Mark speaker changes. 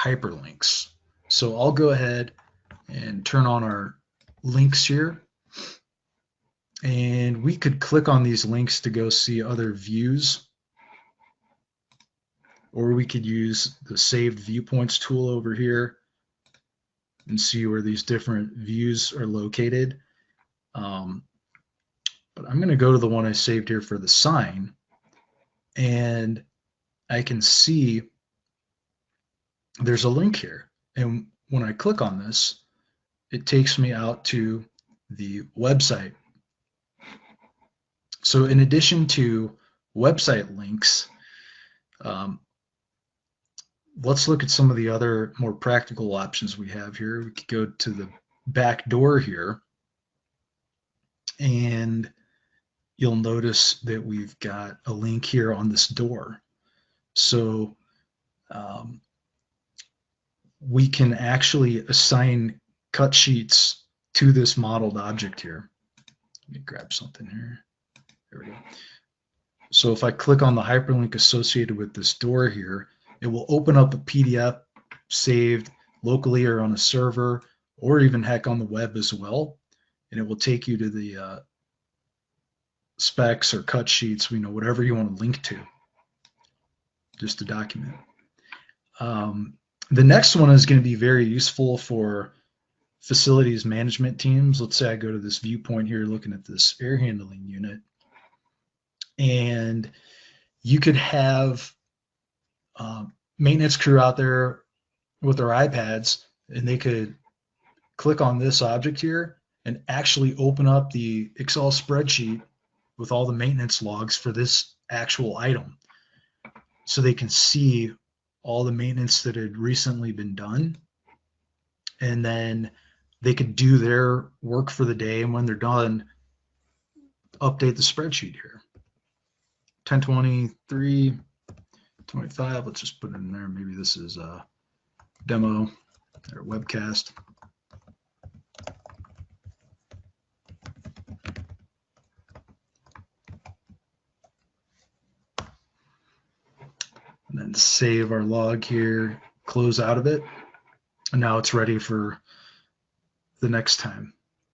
Speaker 1: hyperlinks. So I'll go ahead and turn on our links here. And we could click on these links to go see other views, or we could use the saved viewpoints tool over here and see where these different views are located. But I'm going to go to the one I saved here for the sign, and I can see there's a link here. And when I click on this, it takes me out to the website. So in addition to website links, let's look at some of the other more practical options we have here. We could go to the back door here, and you'll notice that we've got a link here on this door. So we can actually assign cut sheets to this modeled object here. Let me grab something here. There we go. So if I click on the hyperlink associated with this door here, it will open up a PDF saved locally or on a server, or even heck on the web as well. And it will take you to the specs or cut sheets, whatever you want to link to, just to document. The next one is going to be very useful for facilities management teams. Let's say I go to this viewpoint here looking at this air handling unit, and you could have maintenance crew out there with their iPads, and they could click on this object here and actually open up the Excel spreadsheet with all the maintenance logs for this actual item, so they can see all the maintenance that had recently been done, and then they could do their work for the day, and when they're done, update the spreadsheet here. 1023 25, let's just put it in there. Maybe this is a demo or webcast. And then save our log here, close out of it. And now it's ready for the next time.